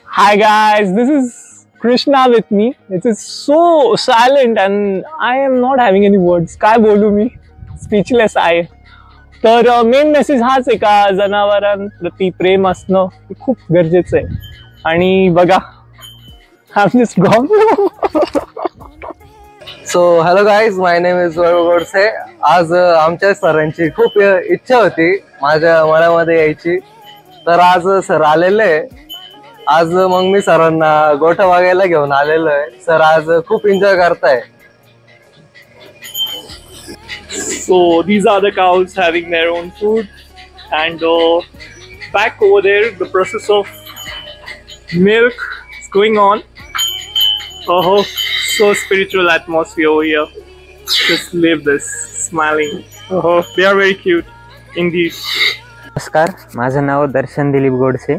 Hi guys, this is Krishna with me. It is so silent and I am not having any words. काय बोलू मी? Speechless आहे. तर main message हाच आहे का जनावरांप्रती प्रेम असणं हे खूप गरजेचं आहे. आणि बघा, I'm just gone. So hello guys, my name is Vaibhav Godse. आज आमच्या सरांची खूप इच्छा होती माझ्या मनामध्ये यायची, तर आज सर आलेले. आज मग मी सरांना गोठा बघायला घेऊन आलेलो आहे. सर आज खूप एन्जॉय करताय. So these are the cows having their own food, and back over there the process of milk is going on. Oh, so spiritual atmosphere over here. Just live this, smiling. Oh, they are very cute indeed. नमस्कार, माझं नाव दर्शन दिलीप गोडसे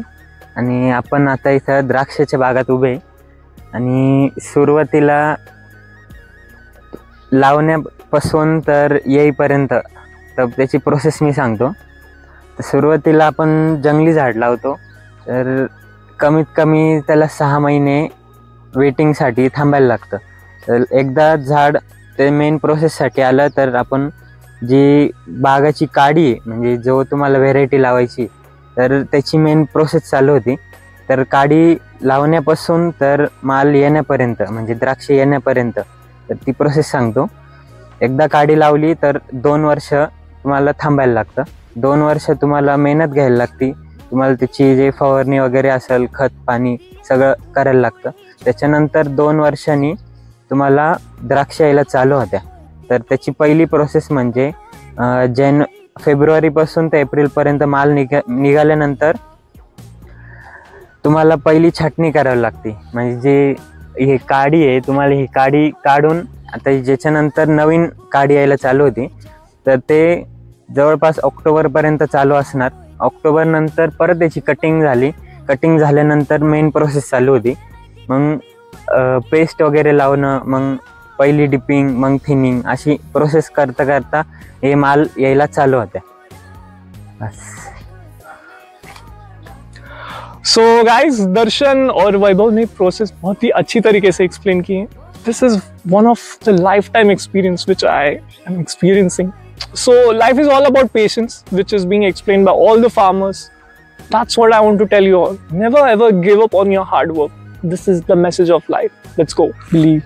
आणि आपण आता इथं द्राक्षाच्या बागात उभे आहे. आणि सुरुवातीला लावण्यापासून तर येईपर्यंत तर त्याची प्रोसेस मी सांगतो. तर सुरुवातीला आपण जंगली झाड लावतो, तर कमीत कमी त्याला 6 महिने वेटिंगसाठी थांबायला लागतं. तर एकदा झाड ते मेन प्रोसेससाठी आलं तर आपण जी बागाची काडी आहे, म्हणजे जो तुम्हाला व्हेरायटी लावायची, तर त्याची मेन प्रोसेस चालू होती. तर काडी लावण्यापासून तर माल येण्यापर्यंत, म्हणजे द्राक्ष येण्यापर्यंत, तर ती प्रोसेस सांगतो. एकदा काडी लावली तर 2 वर्ष तुम्हाला थांबायला लागतं. 2 वर्ष तुम्हाला मेहनत घ्यायला लागती. तुम्हाला त्याची जे फवारणी वगैरे असेल, खत पाणी सगळं करायला लागतं. त्याच्यानंतर 2 वर्षांनी तुम्हाला द्राक्ष यायला चालू होत्या. तर त्याची पहिली प्रोसेस म्हणजे फेब्रुवारीपासून ते एप्रिलपर्यंत माल निघाल्यानंतर तुम्हाला पहिली छाटणी करावी लागते. म्हणजे जे ही काडी आहे, तुम्हाला ही काडी काढून आता ज्याच्यानंतर नवीन काडी यायला चालू होती, तर ते जवळपास ऑक्टोबरपर्यंत चालू असणार. ऑक्टोबर नंतर परत त्याची कटिंग झाली. कटिंग झाल्यानंतर मेन प्रोसेस चालू होती. मग पेस्ट वगैरे लावणं, मग पहिली डिपिंग, मग थिनिंग, अशी प्रोसेस करता करता हे माल यायला चालू होत्या. बस. So guys, दर्शन और वैभव ने प्रोसेस बहुत ही अच्छी तरीके से एक्सप्लेन की है. This is one of the lifetime experience which I am experiencing. So life is all about patience, which is being explained by all the farmers. That's what I want to tell you all. Never ever give up on your hard work. This is the message of life. Let's go. Believe.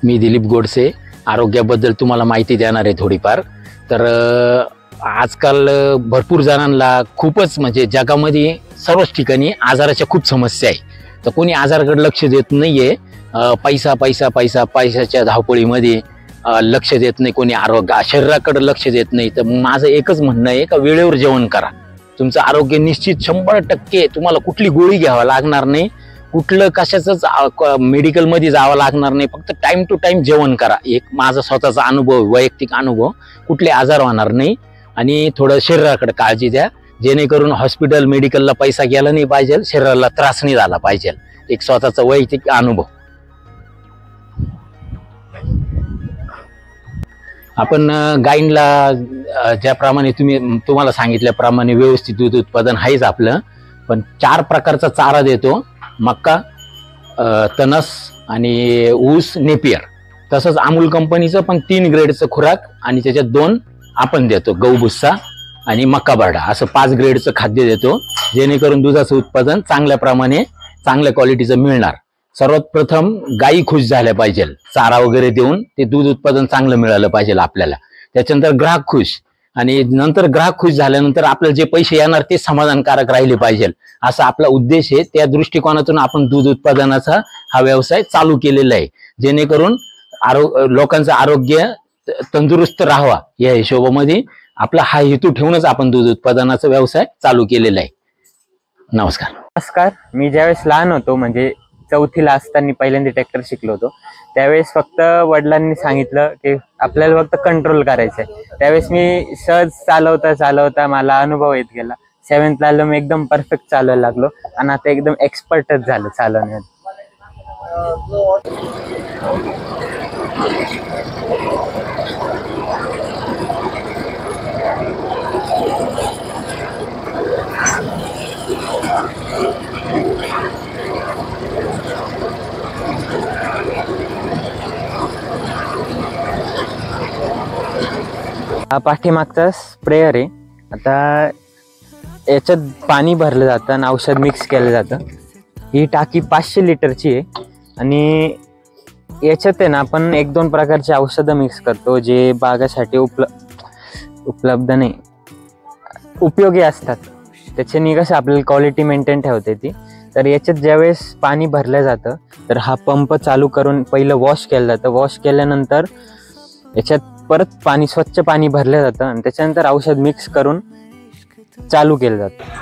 मी दिलीप गोडसे, आरोग्याबद्दल तुम्हाला माहिती देणार आहे थोडीफार. तर आजकाल भरपूर जणांना खूपच, म्हणजे जगामध्ये सर्वच ठिकाणी आजाराच्या खूप समस्या आहे. तर कोणी आजाराकडे लक्ष देत नाहीये. पैसा पैसा पैसा पैशाच्या धावपळीमध्ये लक्ष देत नाही कोणी. आरोग्य शरीराकडे लक्ष देत नाही. तर माझं एकच म्हणणं आहे का वेळेवर जेवण करा. तुमचं आरोग्य निश्चित 100% तुम्हाला कुठली गोळी घ्यावा लागणार नाही, कुठलं कशाचंच मेडिकलमध्ये जावं लागणार नाही. फक्त टाइम टू टाइम जेवण करा. एक माझा स्वतःचा अनुभव, वैयक्तिक अनुभव, कुठले आजार होणार नाही. आणि थोडं शरीराकडे काळजी द्या, जेणेकरून हॉस्पिटल मेडिकलला पैसा गेला नाही पाहिजे, शरीराला त्रास नाही झाला पाहिजे. एक स्वतःचा वैयक्तिक अनुभव. आपण गायींला ज्याप्रमाणे तुम्हाला सांगितल्याप्रमाणे व्यवस्थित दूध उत्पादन आहेच आपलं. पण 4 प्रकारचा चारा देतो: मक्का, तणस आणि ऊस, नेपियर. तसंच अमूल कंपनीचं पण 3 ग्रेडचं खुराक, आणि त्याच्यात 2 आपण देतो: गहू भुस्सा आणि मक्का बरडा. असं 5 ग्रेडचं खाद्य देतो, जेणेकरून दुधाचं उत्पादन चांगल्या प्रमाणे, चांगल्या क्वालिटीचं मिळणार. सर्वात प्रथम गायी खुश झाल्या पाहिजे. चारा वगैरे देऊन ते दूध उत्पादन चांगलं मिळालं पाहिजे आपल्याला. त्याच्यानंतर ग्राहक खुश, आणि नंतर ग्राहक खुश झाल्यानंतर आपल्याला जे पैसे येणार ते समाधानकारक राहिले पाहिजे, असा आपला उद्देश आहे. त्या दृष्टिकोनातून आपण दूध उत्पादनाचा हा व्यवसाय चालू केलेला आहे, जेणेकरून लोकांचं आरोग्य तंदुरुस्त राहावा या हिशोबामध्ये आपला हा हेतू ठेवूनच आपण दूध उत्पादनाचा व्यवसाय चालू केलेला आहे. नमस्कार. मी ज्यावेळेस लहान होतो, म्हणजे 4थीला असताना पहिल्यांदा ट्रॅक्टर शिकलो होतो, त्यावेळेस फक्त वडिलांनी सांगितलं की आपल्याला फक्त कंट्रोल करायचं आहे. त्यावेळेस मी सहज चालवता मला अनुभव येत गेला. 7th आलो, मी एकदम परफेक्ट चालवायला लागलो आणि आता एकदम एक्सपर्टच झालं चालवण्यात. हा पाठीमागचा स्प्रेयर आहे. आता याच्यात पाणी भरलं जातं आणि औषध मिक्स केलं जातं. ही टाकी 500 लिटरची आहे आणि याच्यात आहे ना आपण 1-2 प्रकारचे औषधं मिक्स करतो जे बागासाठी उपलब्ध नाही, उपयोगी असतात. त्याच्याने कसं आपल्याला क्वालिटी मेंटेन ठेवते ती. तर याच्यात ज्यावेळेस पाणी भरलं जातं तर हा पंप चालू करून पहिलं वॉश केलं जातं. वॉश केल्यानंतर याच्यात परत पाणी, स्वच्छ पाणी भरलं जातं आणि त्याच्यानंतर औषध मिक्स करून चालू केलं जातं.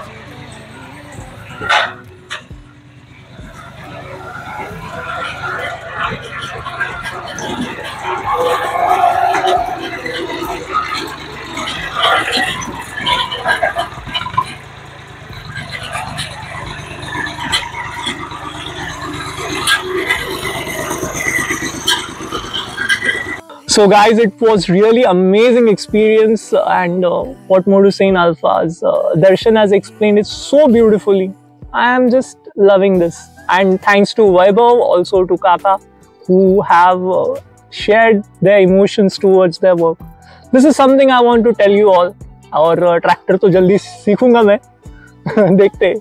So guys, it was really amazing experience, and what more to say in alphas. Darshan has explained it so beautifully. I am just loving this, and thanks to Vaibhav, also to Kaka, who have shared their emotions towards their work. This is something I want to tell you all. और tractor तो जल्दी सीखूंगा मैं देखते.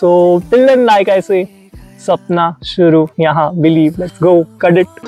So till then, like I say, Sapna शुरू यहाँ, believe, let's go, cut it.